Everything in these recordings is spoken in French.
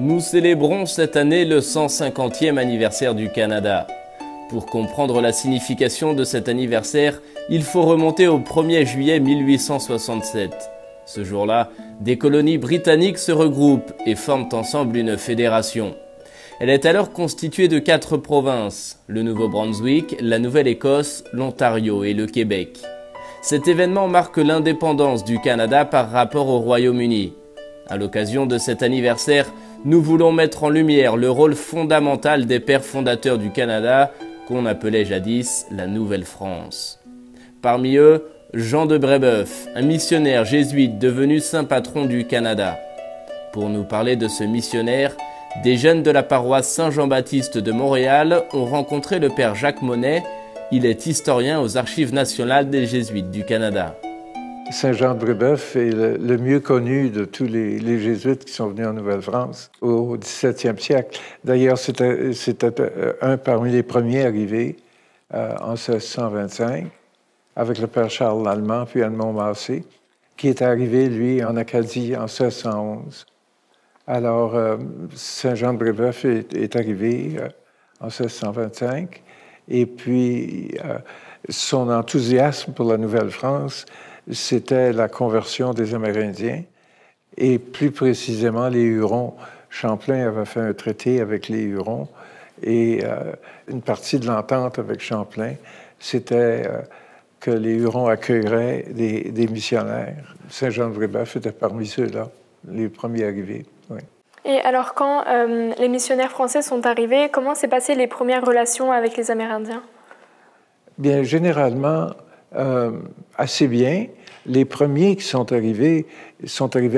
Nous célébrons cette année le 150e anniversaire du Canada. Pour comprendre la signification de cet anniversaire, il faut remonter au 1er juillet 1867. Ce jour-là, des colonies britanniques se regroupent et forment ensemble une fédération. Elle est alors constituée de 4 provinces, le Nouveau-Brunswick, la Nouvelle-Écosse, l'Ontario et le Québec. Cet événement marque l'indépendance du Canada par rapport au Royaume-Uni. À l'occasion de cet anniversaire, nous voulons mettre en lumière le rôle fondamental des pères fondateurs du Canada, qu'on appelait jadis la Nouvelle-France. Parmi eux, Jean de Brébeuf, un missionnaire jésuite devenu saint patron du Canada. Pour nous parler de ce missionnaire, des jeunes de la paroisse Saint-Jean-Baptiste de Montréal ont rencontré le père Jacques Monnet. Il est historien aux Archives nationales des Jésuites du Canada. Saint Jean de Brébeuf est le mieux connu de tous les Jésuites qui sont venus en Nouvelle-France au XVIIe siècle. D'ailleurs, c'était un parmi les premiers arrivés en 1625, avec le père Charles Lallemand, puis Edmond Massé, qui est arrivé, lui, en Acadie en 1611. Alors, Saint Jean de Brébeuf est arrivé en 1625, et puis son enthousiasme pour la Nouvelle-France, c'était la conversion des Amérindiens, et plus précisément les Hurons. Champlain avait fait un traité avec les Hurons, et une partie de l'entente avec Champlain, c'était que les Hurons accueilleraient des missionnaires. Saint Jean de Brébeuf était parmi ceux-là, les premiers arrivés. Oui. Et alors, quand les missionnaires français sont arrivés, comment s'est passées les premières relations avec les Amérindiens? Bien, généralement, assez bien. Les premiers qui sont arrivés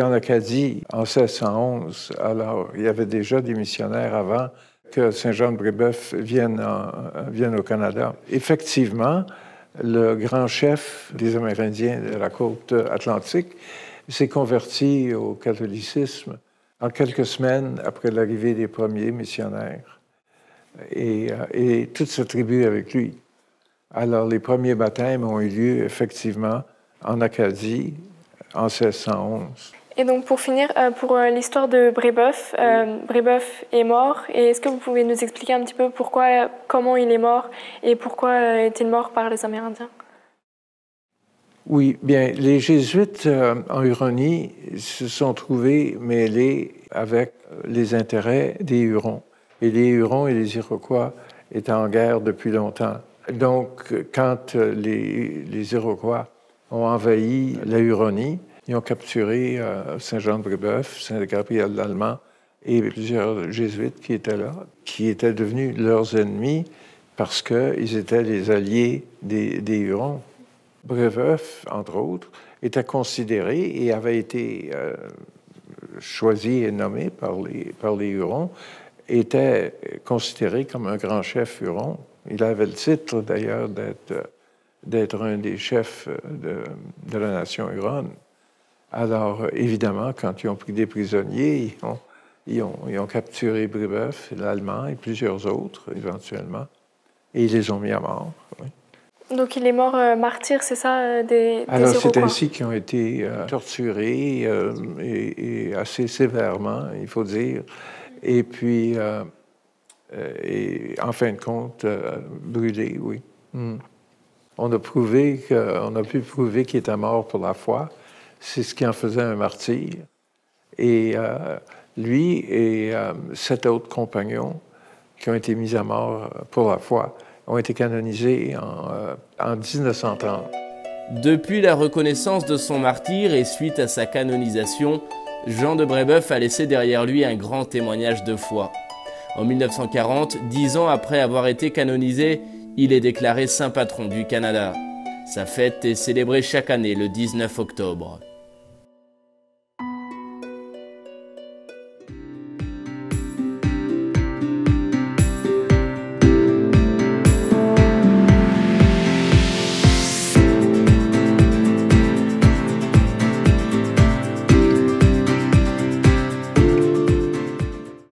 en Acadie en 1611. Alors, il y avait déjà des missionnaires avant que Saint Jean de Brébeuf vienne au Canada. Effectivement, le grand chef des Amérindiens de la côte atlantique s'est converti au catholicisme en quelques semaines après l'arrivée des premiers missionnaires. Et toute sa tribu avec lui. Alors, les premiers baptêmes ont eu lieu, effectivement, en Acadie, en 1611. Et donc, pour finir, pour l'histoire de Brébeuf, Brébeuf est mort. Et est-ce que vous pouvez nous expliquer un petit peu comment il est mort et pourquoi est-il mort par les Amérindiens? Oui, bien, les Jésuites en Huronie se sont trouvés mêlés avec les intérêts des Hurons. Et les Hurons et les Iroquois étaient en guerre depuis longtemps. Donc, quand les Iroquois ont envahi la Huronie, ils ont capturé Saint Jean de Brébeuf, Saint Gabriel Lallemand et plusieurs Jésuites qui étaient là, qui étaient devenus leurs ennemis parce qu'ils étaient les alliés des Hurons. Brébeuf, entre autres, était considéré et avait été choisi et nommé par les Hurons, était considéré comme un grand chef Huron. Il avait le titre, d'ailleurs, d'être un des chefs de la nation huronne. Alors, évidemment, quand ils ont pris des prisonniers, ils ont capturé Brébeuf, l'Allemand et plusieurs autres, éventuellement, et ils les ont mis à mort. Oui. Donc, il est mort martyr, c'est ça, des Alors, Iroquois? c'est ainsi qu'ils ont été torturés et assez sévèrement, il faut dire. Et puis, et en fin de compte, brûlés, oui. On a pu prouver qu'il était mort pour la foi. C'est ce qui en faisait un martyr. Et lui et 7 autres compagnons qui ont été mis à mort pour la foi ont été canonisés en 1930. Depuis la reconnaissance de son martyre et suite à sa canonisation, Jean de Brébeuf a laissé derrière lui un grand témoignage de foi. En 1940, 10 ans après avoir été canonisé, il est déclaré saint patron du Canada. Sa fête est célébrée chaque année le 19 octobre.